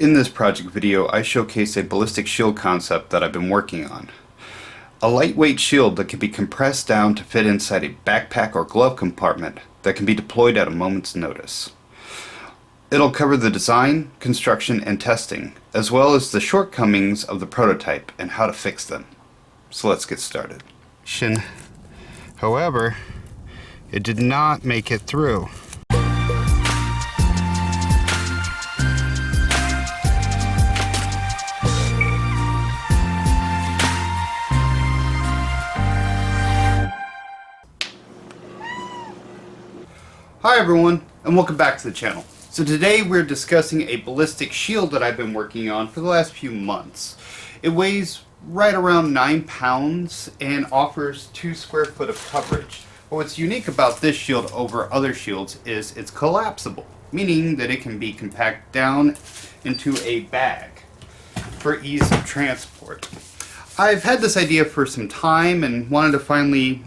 In this project video, I showcase a ballistic shield concept that I've been working on. A lightweight shield that can be compressed down to fit inside a backpack or glove compartment that can be deployed at a moment's notice. It'll cover the design, construction, and testing, as well as the shortcomings of the prototype and how to fix them. So let's get started. However, it did not make it through. Hi everyone, and welcome back to the channel. So today we're discussing a ballistic shield that I've been working on for the last few months. It weighs right around 9 pounds and offers 2 square foot of coverage. But what's unique about this shield over other shields is it's collapsible, meaning that it can be compacted down into a bag for ease of transport. I've had this idea for some time and wanted to finally,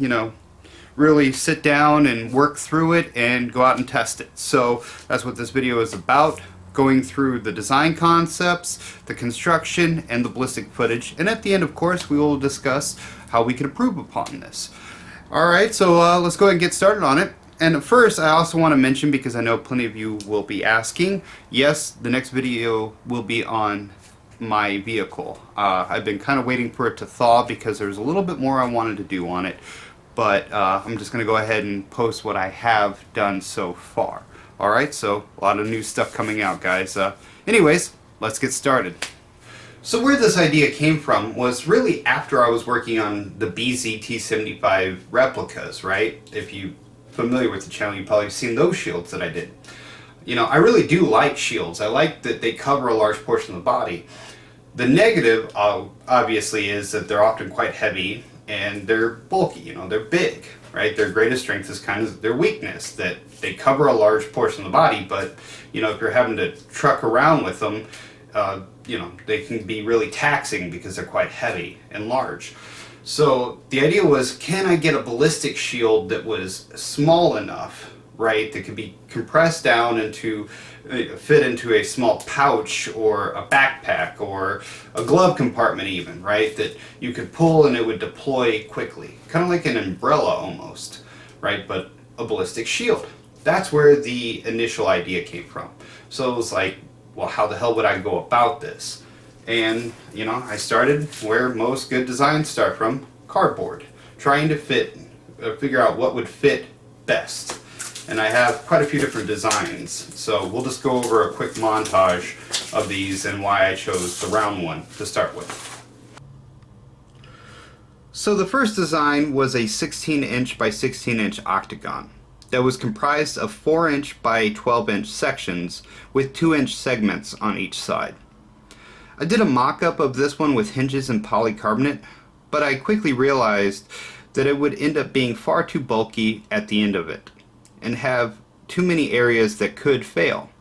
really sit down and work through it and go out and test it. So that's what this video is about, going through the design concepts, the construction, and the ballistic footage. And at the end, of course, we will discuss how we can improve upon this. Alright, so let's go ahead and get started on it. And first, I also want to mention, because I know plenty of you will be asking, yes, the next video will be on my vehicle. I've been kind of waiting for it to thaw because there's a little bit more I wanted to do on it. But I'm just going to go ahead and post what I have done so far. Alright, so a lot of new stuff coming out, guys. Anyways, let's get started. So where this idea came from was really after I was working on the BZ-T75 replicas, right? If you're familiar with the channel, you've probably seen those shields that I did. I really do like shields. I like that they cover a large portion of the body. The negative, obviously, is that they're often quite heavy. And they're bulky, they're big, right? Their greatest strength is kind of their weakness, that they cover a large portion of the body, but, if you're having to truck around with them, they can be really taxing because they're quite heavy and large. So the idea was, can I get a ballistic shield that was small enough, right, that could be compressed down into, fit into a small pouch or a backpack or a glove compartment even, right, that you could pull and it would deploy quickly. Kind of like an umbrella almost, right, but a ballistic shield. That's where the initial idea came from. So it was like, well, how the hell would I go about this? And, I started where most good designs start from, cardboard. Trying to figure out what would fit best. And I have quite a few different designs, so we'll just go over a quick montage of these and why I chose the round one to start with. So the first design was a 16-inch by 16-inch octagon that was comprised of 4-inch by 12-inch sections with 2-inch segments on each side. I did a mock-up of this one with hinges and polycarbonate, but I quickly realized that it would end up being far too bulky at the end of it and have too many areas that could fail.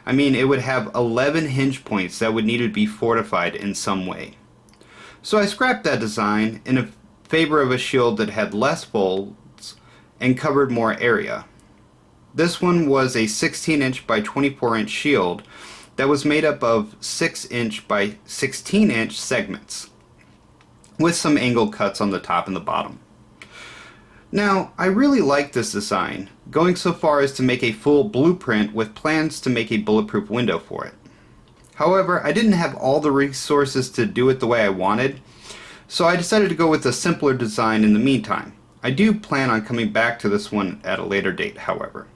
I mean, it would have 11 hinge points that would need to be fortified in some way. So I scrapped that design in favor of a shield that had less folds and covered more area. This one was a 16-inch by 24-inch shield that was made up of 6-inch by 16-inch segments with some angle cuts on the top and the bottom. Now, I really like this design, going so far as to make a full blueprint with plans to make a bulletproof window for it. However, I didn't have all the resources to do it the way I wanted, so I decided to go with a simpler design in the meantime. I do plan on coming back to this one at a later date, however.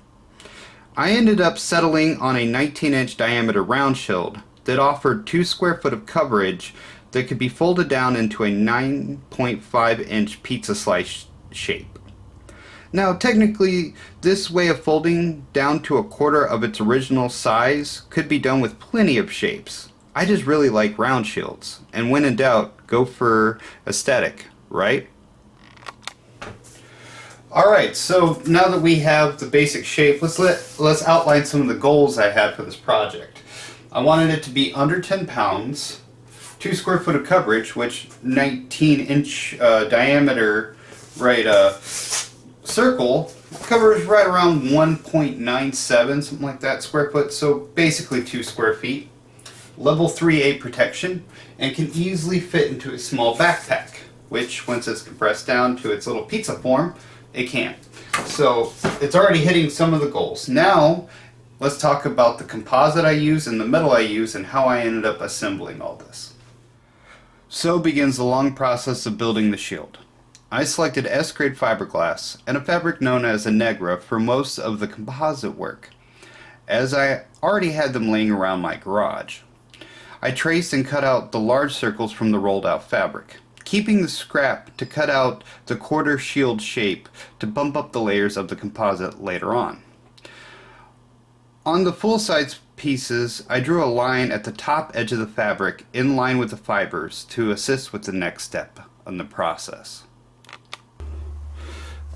I ended up settling on a 19-inch diameter round shield that offered 2 square foot of coverage that could be folded down into a 9.5-inch pizza slice shape. Now, technically, this way of folding down to a quarter of its original size could be done with plenty of shapes. I just really like round shields, and when in doubt, go for aesthetic, right? Alright, so now that we have the basic shape, let's outline some of the goals I had for this project. I wanted it to be under 10 pounds, 2 square foot of coverage, which 19-inch diameter, right, circle covers right around 1.97, something like that, square foot, so basically 2 square feet. level 3A protection and can easily fit into a small backpack, which once it's compressed down to its little pizza form, it can. So it's already hitting some of the goals. Now let's talk about the composite I use and the metal I use and how I ended up assembling all this. So begins the long process of building the shield. I selected S-grade fiberglass and a fabric known as a Negra for most of the composite work, as I already had them laying around my garage. I traced and cut out the large circles from the rolled out fabric, keeping the scrap to cut out the quarter shield shape to bump up the layers of the composite later on. On the full size pieces, I drew a line at the top edge of the fabric in line with the fibers to assist with the next step in the process.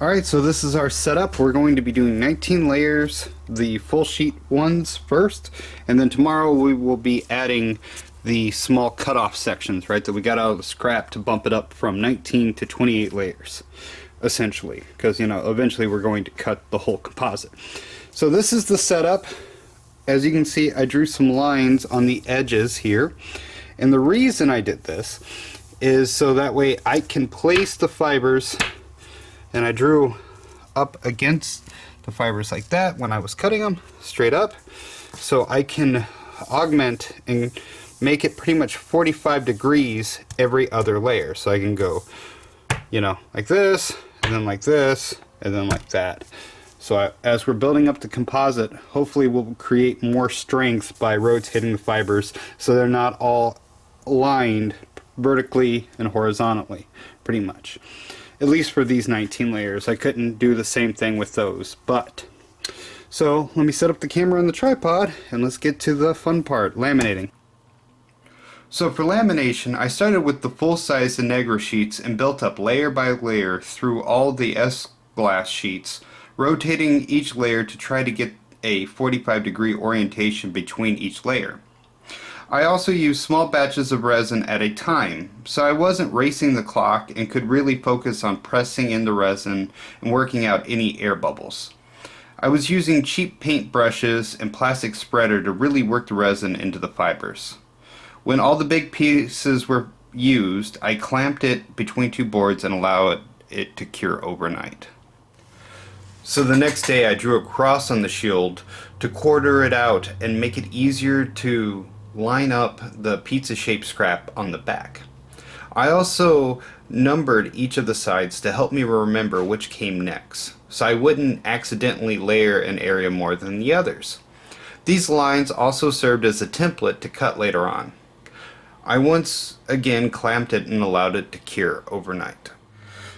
Alright, so this is our setup. We're going to be doing 19 layers, the full sheet ones first, and then tomorrow we will be adding the small cutoff sections, right, that we got out of the scrap to bump it up from 19 to 28 layers, essentially, because, you know, eventually we're going to cut the whole composite. So this is the setup. As you can see, I drew some lines on the edges here, and the reason I did this is so that way I can place the fibers, and I drew up against the fibers like that when I was cutting them straight up, so I can augment and make it pretty much 45 degrees every other layer. So I can go, you know, like this, and then like this, and then like that. So as we're building up the composite, hopefully we'll create more strength by rotating the fibers so they're not all aligned vertically and horizontally, pretty much. At least for these 19 layers. I couldn't do the same thing with those, but. So let me set up the camera on the tripod and let's get to the fun part, laminating. So for lamination, I started with the full-size Negra sheets and built up layer by layer through all the S-glass sheets, rotating each layer to try to get a 45-degree orientation between each layer. I also used small batches of resin at a time, so I wasn't racing the clock and could really focus on pressing in the resin and working out any air bubbles. I was using cheap paint brushes and plastic spreader to really work the resin into the fibers. When all the big pieces were used, I clamped it between two boards and allowed it to cure overnight. So the next day I drew a cross on the shield to quarter it out and make it easier to line up the pizza-shaped scrap on the back. I also numbered each of the sides to help me remember which came next, so I wouldn't accidentally layer an area more than the others. These lines also served as a template to cut later on. I once again clamped it and allowed it to cure overnight.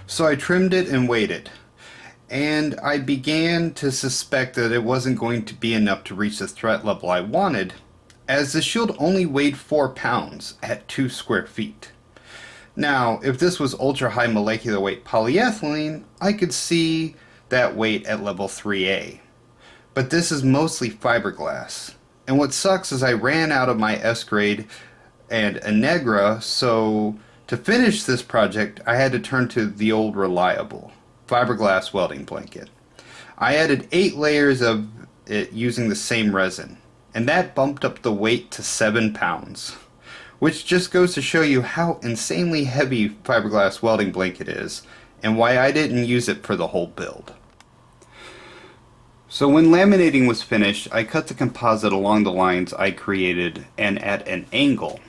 So I trimmed it and waited, and I began to suspect that it wasn't going to be enough to reach the threat level I wanted, as the shield only weighed 4 pounds at 2 square feet. Now, if this was ultra high molecular weight polyethylene, I could see that weight at level 3A. But this is mostly fiberglass. And what sucks is I ran out of my S-grade and a Negra, so to finish this project I had to turn to the old reliable fiberglass welding blanket. I added 8 layers of it using the same resin, and that bumped up the weight to 7 pounds, which just goes to show you how insanely heavy fiberglass welding blanket is and why I didn't use it for the whole build. So when laminating was finished, I cut the composite along the lines I created and at an angle.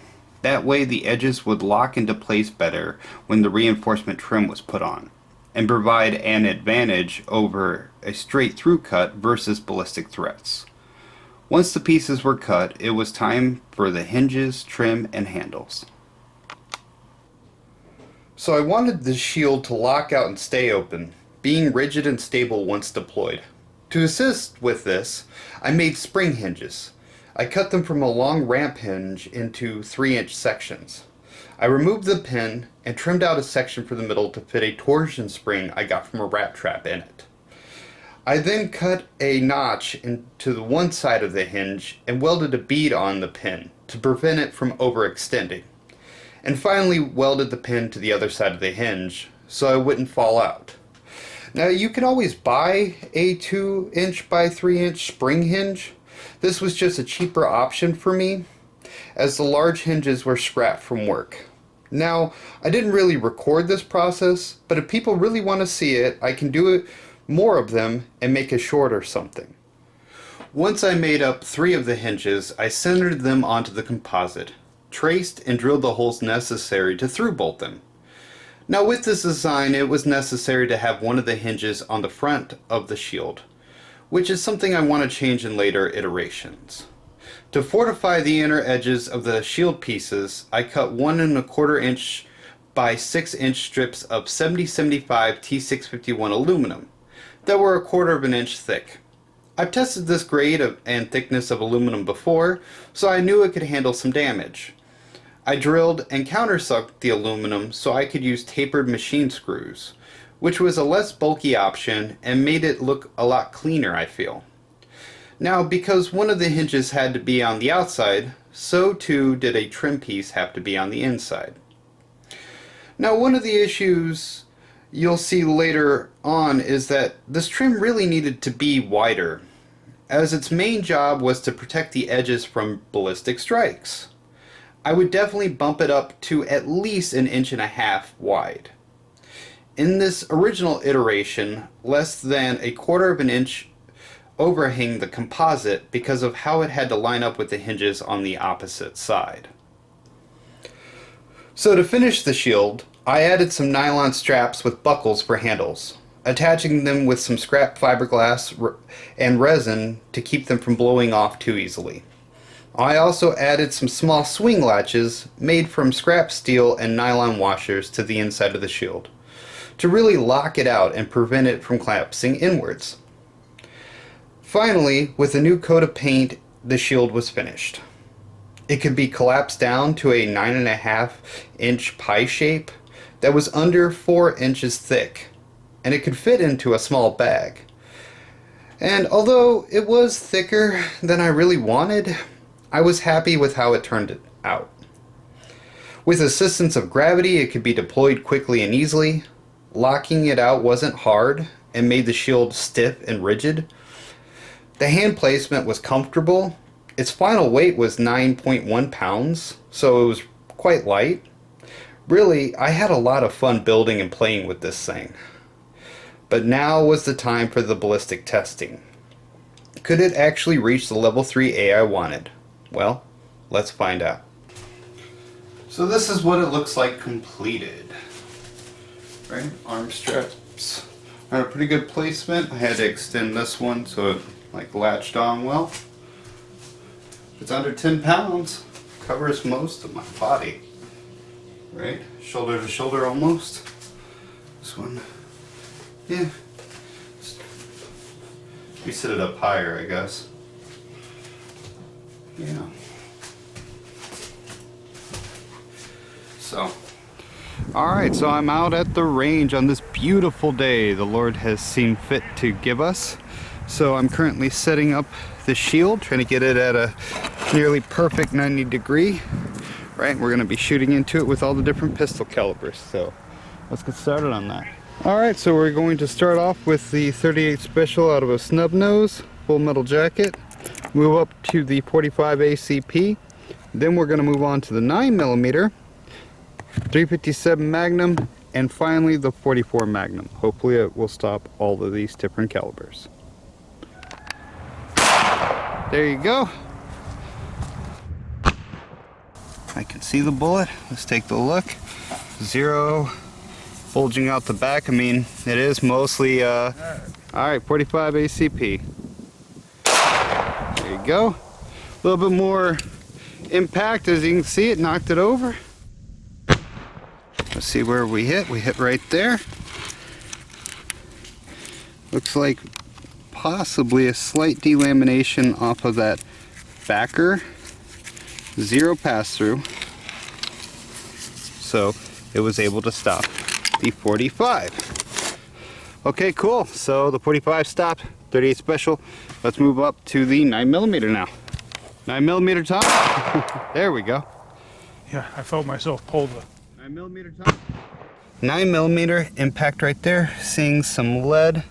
That way the edges would lock into place better when the reinforcement trim was put on, and provide an advantage over a straight through cut versus ballistic threads. Once the pieces were cut, it was time for the hinges, trim, and handles. So I wanted the shield to lock out and stay open, being rigid and stable once deployed. To assist with this, I made spring hinges. I cut them from a long ramp hinge into 3-inch sections. I removed the pin and trimmed out a section for the middle to fit a torsion spring I got from a rat trap in it. I then cut a notch into the one side of the hinge and welded a bead on the pin to prevent it from overextending, and finally welded the pin to the other side of the hinge so it wouldn't fall out. Now you can always buy a 2-inch by 3-inch spring hinge. This was just a cheaper option for me, as the large hinges were scrapped from work. Now, I didn't really record this process, but if people really want to see it, I can do it more of them and make a short or something. Once I made up 3 of the hinges, I centered them onto the composite, traced and drilled the holes necessary to through bolt them. Now with this design, it was necessary to have one of the hinges on the front of the shield, which is something I want to change in later iterations. To fortify the inner edges of the shield pieces, I cut 1 1/4 inch by 6 inch strips of 7075 T651 aluminum that were 1/4 inch thick. I've tested this grade and thickness of aluminum before, so I knew it could handle some damage. I drilled and countersucked the aluminum so I could use tapered machine screws, which was a less bulky option and made it look a lot cleaner, I feel. Now, because one of the hinges had to be on the outside, so too did a trim piece have to be on the inside. Now, one of the issues you'll see later on is that this trim really needed to be wider, as its main job was to protect the edges from ballistic strikes. I would definitely bump it up to at least 1.5 inches wide. In this original iteration, less than 1/4 inch overhang the composite because of how it had to line up with the hinges on the opposite side. So to finish the shield, I added some nylon straps with buckles for handles, attaching them with some scrap fiberglass and resin to keep them from blowing off too easily. I also added some small swing latches made from scrap steel and nylon washers to the inside of the shield to really lock it out and prevent it from collapsing inwards. Finally, with a new coat of paint, the shield was finished. It could be collapsed down to a 9.5 inch pie shape that was under 4 inches thick, and it could fit into a small bag. And although it was thicker than I really wanted, I was happy with how it turned out. With assistance of gravity, it could be deployed quickly and easily. Locking it out wasn't hard and made the shield stiff and rigid. The hand placement was comfortable. Its final weight was 9.1 pounds, so it was quite light. Really, I had a lot of fun building and playing with this thing. But now was the time for the ballistic testing. Could it actually reach the level 3A I wanted? Well, let's find out. So this is what it looks like completed. Right, arm straps are a pretty good placement. I had to extend this one so it latched on well. It's under 10 pounds, covers most of my body. Right, shoulder to shoulder almost. This one, yeah. We set it up higher, I guess. Yeah. So, alright, so I'm out at the range on this beautiful day the Lord has seen fit to give us. So I'm currently setting up the shield, trying to get it at a nearly perfect 90 degree. Right, we're going to be shooting into it with all the different pistol calibers. So let's get started on that. Alright, so we're going to start off with the 38 Special out of a snub nose, full metal jacket. Move up to the 45 ACP. Then we're going to move on to the 9mm, 357 Magnum, and finally the 44 Magnum. Hopefully it will stop all of these different calibers. There you go. I can see the bullet. Let's take the look. Zero bulging out the back. I mean, it is mostly alright, 45 ACP. There you go. A little bit more impact, as you can see, it knocked it over. Let's see where we hit. We hit right there. Looks like possibly a slight delamination off of that backer. Zero pass through. So it was able to stop the 45. Okay, cool. So the 45 stopped, 38 Special. Let's move up to the 9mm now. 9mm top. There we go. Yeah, I felt myself pull the 9mm top. 9mm impact right there. Seeing some lead.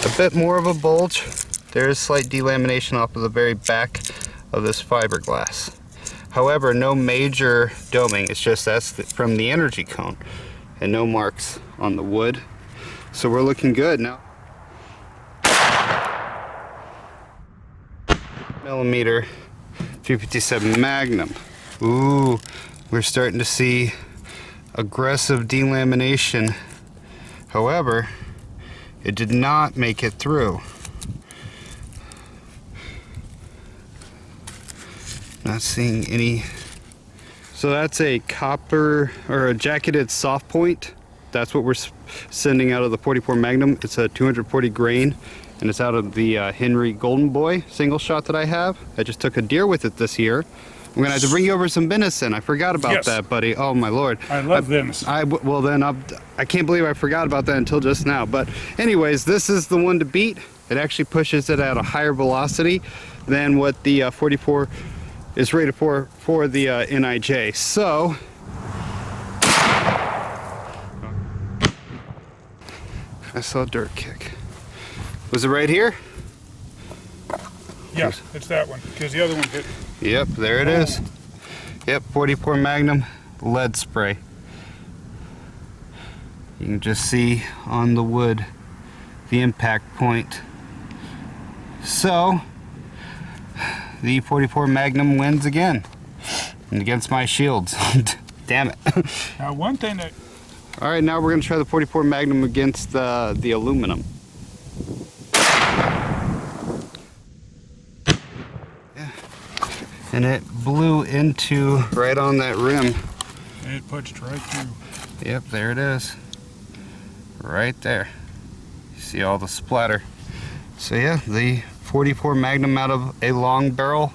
A bit more of a bulge. There is slight delamination off of the very back of this fiberglass. However, no major doming, it's just that's from the energy cone, and no marks on the wood. So we're looking good now. Millimeter 357 Magnum. Ooh, we're starting to see aggressive delamination. However, it did not make it through. Not seeing any. So that's a copper or a jacketed soft point. That's what we're sending out of the 44 Magnum. It's a 240 grain, and it's out of the Henry Golden Boy single shot that I have. I just took a deer with it this year. I'm gonna have to bring you over some venison. I forgot about that, buddy. Oh my lord. I love venison. Well then, I can't believe I forgot about that until just now. But anyways, this is the one to beat. It actually pushes it at a higher velocity than what the 44 is rated for the NIJ. So I saw a dirt kick. Was it right here? Yeah, it's that one, because the other one hit. Yep, there it is. Yep, 44 Magnum lead spray. You can just see on the wood the impact point. So the 44 Magnum wins again, and against my shields. Damn it. Now, one thing that... All right, now we're gonna try the 44 Magnum against the aluminum. Yeah. And it blew into right on that rim. It punched right through. Yep, there it is. Right there. You see all the splatter. So yeah, the 44 Magnum out of a long barrel,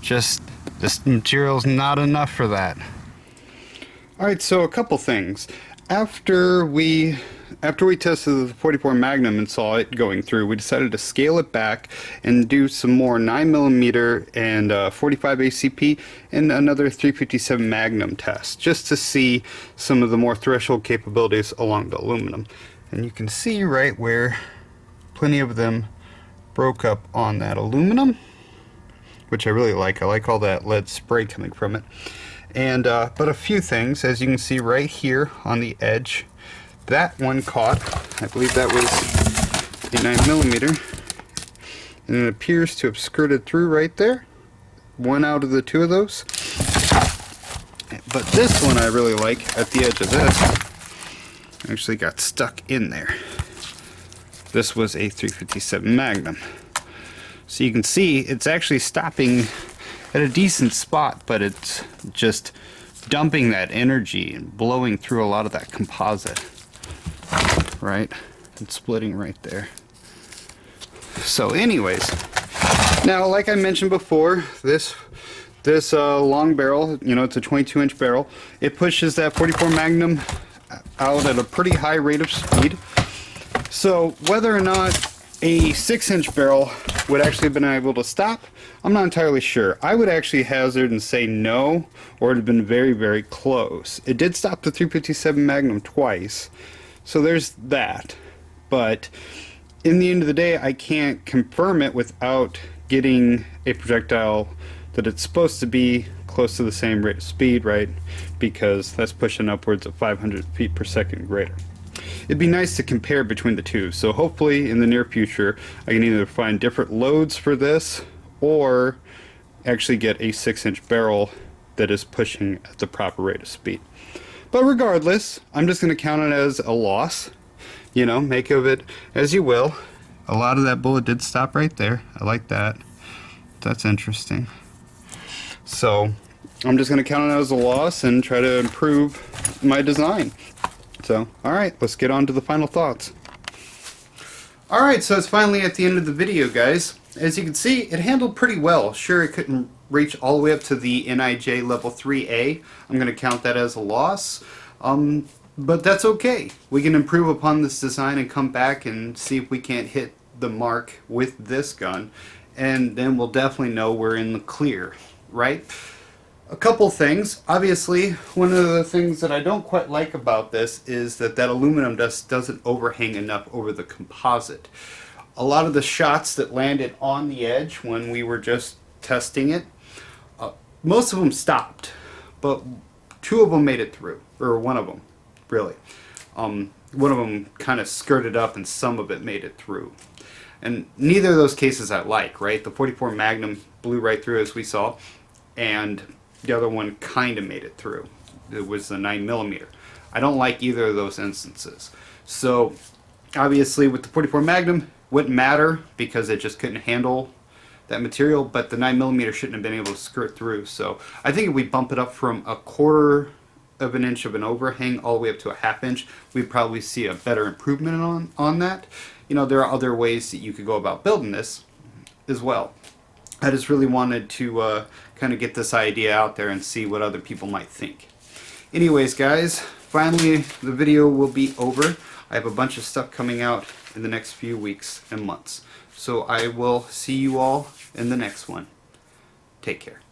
just this material's not enough for that. Alright, so a couple things. After we tested the 44 Magnum and saw it going through, we decided to scale it back and do some more 9mm and 45 ACP and another 357 Magnum test, just to see some of the more threshold capabilities along the aluminum. And you can see right where plenty of them broke up on that aluminum, which I really like. I like all that lead spray coming from it. And but a few things, as you can see right here on the edge, that one caught. I believe that was a 9mm, and it appears to have skirted through right there. One out of the two of those. But this one I really like at the edge of this actually got stuck in there. This was a 357 Magnum. So you can see it's actually stopping at a decent spot, but it's just dumping that energy and blowing through a lot of that composite, right? And splitting right there. So anyways, now like I mentioned before, this long barrel, you know, it's a 22-inch barrel. It pushes that 44 Magnum out at a pretty high rate of speed. So whether or not a 6-inch barrel would actually have been able to stop, I'm not entirely sure. I would actually hazard and say no, or it would have been very, very close. It did stop the 357 Magnum twice, so there's that. But in the end of the day, I can't confirm it without getting a projectile that it's supposed to be close to the same rate of speed, right? Because that's pushing upwards of 500 feet per second greater. It'd be nice to compare between the two, so hopefully in the near future I can either find different loads for this or actually get a 6-inch barrel that is pushing at the proper rate of speed. But regardless, I'm just going to count it as a loss. You know, make of it as you will. A lot of that bullet did stop right there. I like that. That's interesting. So I'm just going to count it as a loss and try to improve my design. So, alright, let's get on to the final thoughts. Alright, so it's finally at the end of the video, guys. As you can see, it handled pretty well. Sure, it couldn't reach all the way up to the NIJ level 3A. I'm going to count that as a loss. But that's okay. We can improve upon this design and come back and see if we can't hit the mark with this gun. And then we'll definitely know we're in the clear, right? A couple things. Obviously, one of the things that I don't quite like about this is that aluminum doesn't overhang enough over the composite. A lot of the shots that landed on the edge when we were just testing it. Most of them stopped, but 2 of them made it through, or 1 of them, really. One of them kind of skirted up and some of it made it through. And neither of those cases I like, right? The 44 Magnum blew right through, as we saw, and the other one kind of made it through. It was the 9mm. I don't like either of those instances. So obviously with the 44 Magnum, wouldn't matter because it just couldn't handle that material, but the 9mm shouldn't have been able to skirt through. So I think if we bump it up from 1/4 of an inch of an overhang all the way up to 1/2 inch, we'd probably see a better improvement on that. You know, there are other ways that you could go about building this as well. I just really wanted to kind of get this idea out there and see what other people might think. Anyways, guys, finally the video will be over. I have a bunch of stuff coming out in the next few weeks and months. So I will see you all in the next one. Take care.